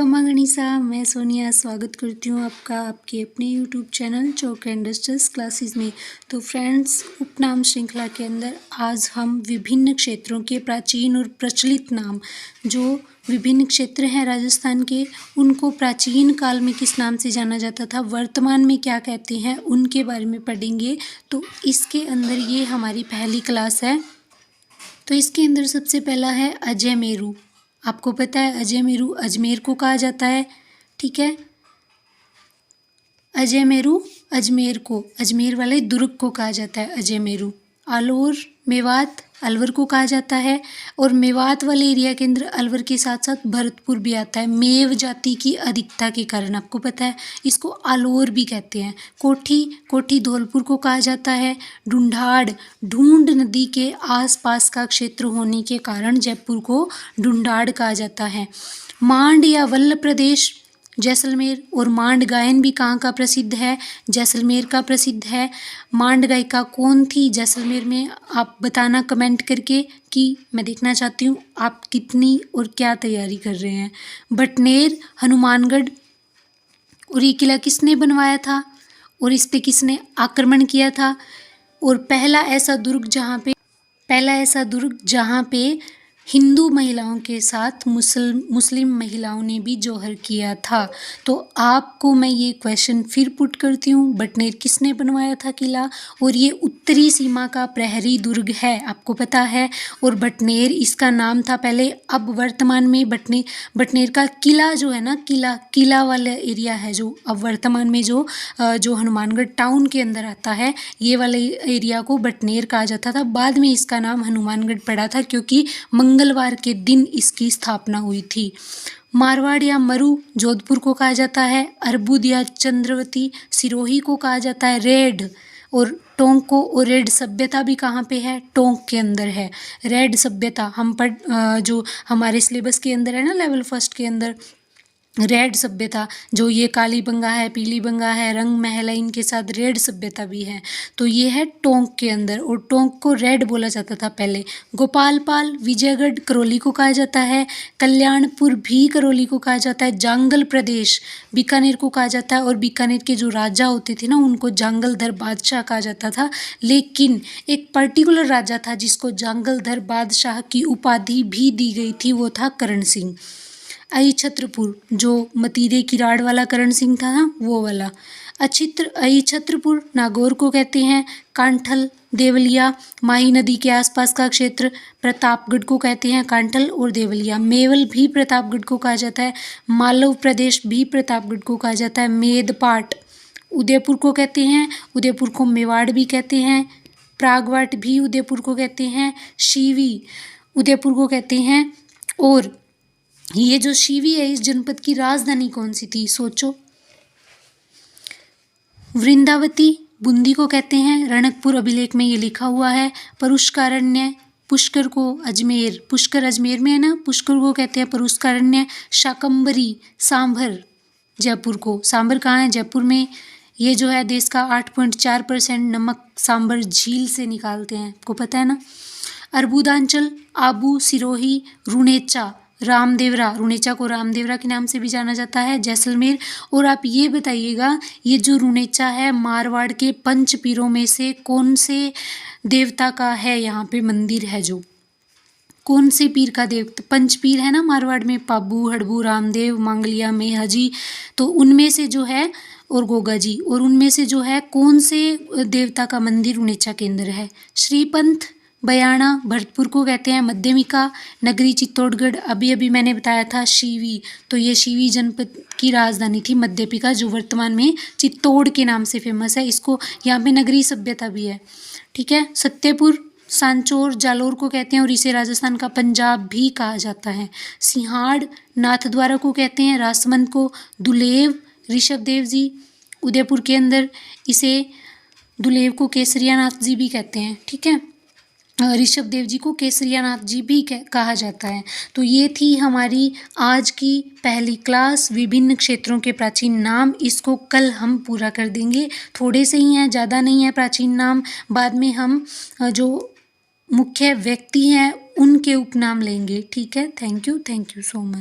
खम्मा गणिसा, मैं सोनिया स्वागत करती हूँ आपका आपके अपने YouTube channel chalk and dusters classes में। तो फ्रेंड्स, उपनाम श्रृंखला के अंदर आज हम विभिन्न क्षेत्रों के प्राचीन और प्रचलित नाम, जो विभिन्न क्षेत्र हैं राजस्थान के, उनको प्राचीन काल में किस नाम से जाना जाता था, वर्तमान में क्या कहते हैं, उनके बारे में पढ़ेंगे। तो इसके अंदर ये हमारी पहली क्लास है। तो इसके अंदर सबसे पहला है अजयमेरु। आपको पता है अजयमेरु अजमेर को कहा जाता है, ठीक है। अजयमेरु अजमेर को, अजमेर वाले दुर्ग को कहा जाता है अजयमेरु। आलोर मेवात अलवर को कहा जाता है, और मेवात वाले एरिया के अंदर अलवर के साथ साथ भरतपुर भी आता है। मेव जाति की अधिकता के कारण, आपको पता है, इसको आलोर भी कहते हैं। कोठी, कोठी धौलपुर को कहा जाता है। ढूंढाड़, ढूंढ नदी के आसपास का क्षेत्र होने के कारण जयपुर को ढूंढाड़ कहा जाता है। मांड या वल्ल प्रदेश जैसलमेर, और मांड गायन भी कहाँ का प्रसिद्ध है, जैसलमेर का प्रसिद्ध है। मांड गायिका कौन थी जैसलमेर में, आप बताना कमेंट करके, कि मैं देखना चाहती हूँ आप कितनी और क्या तैयारी कर रहे हैं। बटनेर, हनुमानगढ़, और ये किला किसने बनवाया था और इस पे किसने आक्रमण किया था। और पहला ऐसा दुर्ग जहाँ पे हिंदू महिलाओं के साथ मुस्लिम महिलाओं ने भी जौहर किया था। तो आपको मैं ये क्वेश्चन फिर पुट करती हूँ, बटनेर किसने बनवाया था किला, और ये उत्तरी सीमा का प्रहरी दुर्ग है, आपको पता है। और बटनेर इसका नाम था पहले, अब वर्तमान में बटनेर का किला जो है ना, किला वाला एरिया है, जो अब वर्तमान में जो हनुमानगढ़ टाउन के अंदर आता है, ये वाले एरिया को बटनेर कहा जाता था। बाद में इसका नाम हनुमानगढ़ पड़ा था, क्योंकि मंगलवार के दिन इसकी स्थापना हुई थी। मारवाड़ या मरु जोधपुर को कहा जाता है। अर्बुद या चंद्रवती सिरोही को कहा जाता है। रेड और टोंक को, और रेड सभ्यता भी कहाँ पे है, टोंक के अंदर है। रेड सभ्यता हम जो हमारे सिलेबस के अंदर है ना, लेवल फर्स्ट के अंदर, रेड सभ्यता, जो ये काली बंगा है, पीली बंगा है, रंग महल है, इनके साथ रेड सभ्यता भी है। तो ये है टोंक के अंदर, और टोंक को रेड बोला जाता था पहले। गोपालपाल, विजयगढ़ करौली को कहा जाता है। कल्याणपुर भी करौली को कहा जाता है। जांगल प्रदेश बीकानेर को कहा जाता है, और बीकानेर के जो राजा होते थे ना, उनको जांगलधर बादशाह कहा जाता था। लेकिन एक पर्टिकुलर राजा था जिसको जांगलधर बादशाह की उपाधि भी दी गई थी, वो था करण सिंह। अहिछत्रपुर, जो मतीरे किराड़ वाला करण सिंह था ना, वो वाला। अहिछत्रपुर नागौर को कहते हैं। कांठल, देवलिया, माही नदी के आसपास का क्षेत्र प्रतापगढ़ को कहते हैं, कांठल और देवलिया। मेवल भी प्रतापगढ़ को कहा जाता है। मालव प्रदेश भी प्रतापगढ़ को कहा जाता है। मेदपाट उदयपुर को कहते हैं, उदयपुर को मेवाड़ भी कहते हैं। प्रागवाट भी उदयपुर को कहते हैं। शिवी उदयपुर को कहते हैं। और ये जो शिवी है, इस जनपद की राजधानी कौन सी थी, सोचो। वृंदावती बूंदी को कहते हैं। रणकपुर अभिलेख में ये लिखा हुआ है। पुष्करण्य, पुष्कर को अजमेर, पुष्कर अजमेर में है ना, पुष्कर को कहते हैं पुष्करण्य। शाकंभरी सांभर, जयपुर को, सांभर कहाँ है, जयपुर में। ये जो है देश का 8.4% नमक सांभर झील से निकालते हैं, आपको पता है ना। अर्बुदांचल, आबू, सिरोही, रुणेचा, रामदेवरा, रुणेचा को रामदेवरा के नाम से भी जाना जाता है, जैसलमेर। और आप ये बताइएगा, ये जो रुणेचा है, मारवाड़ के पंच पीरों में से कौन से देवता का है, यहाँ पे मंदिर है, जो कौन से पीर का देवता, पंच पीर है ना मारवाड़ में, पाबू, हड़बू, रामदेव, मांगलिया, मेहजी, तो उनमें से जो है, और गोगा जी, और उनमें से जो है कौन से देवता का मंदिर रुणेचा के अंदर है। श्रीपंथ बयाना भरतपुर को कहते हैं। मध्यमिका नगरी चित्तौड़गढ़, अभी अभी मैंने बताया था शिवी, तो ये शिवी जनपद की राजधानी थी मध्यपिका, जो वर्तमान में चित्तौड़ के नाम से फेमस है। इसको यहाँ पे नगरी सभ्यता भी है, ठीक है। सत्यपुर सांचौर जालोर को कहते हैं, और इसे राजस्थान का पंजाब भी कहा जाता है। सिंहाड़ नाथद्वारा को कहते हैं। राजसमंद को दुलेव ऋषभदेव जी, उदयपुर के अंदर इसे दुलेव को केसरियानाथ जी भी कहते हैं, ठीक है। ऋषभदेव जी को केसरियानाथ जी भी कहा जाता है। तो ये थी हमारी आज की पहली क्लास, विभिन्न क्षेत्रों के प्राचीन नाम। इसको कल हम पूरा कर देंगे, थोड़े से ही हैं, ज़्यादा नहीं है प्राचीन नाम। बाद में हम जो मुख्य व्यक्ति हैं उनके उपनाम लेंगे, ठीक है। Thank you so much.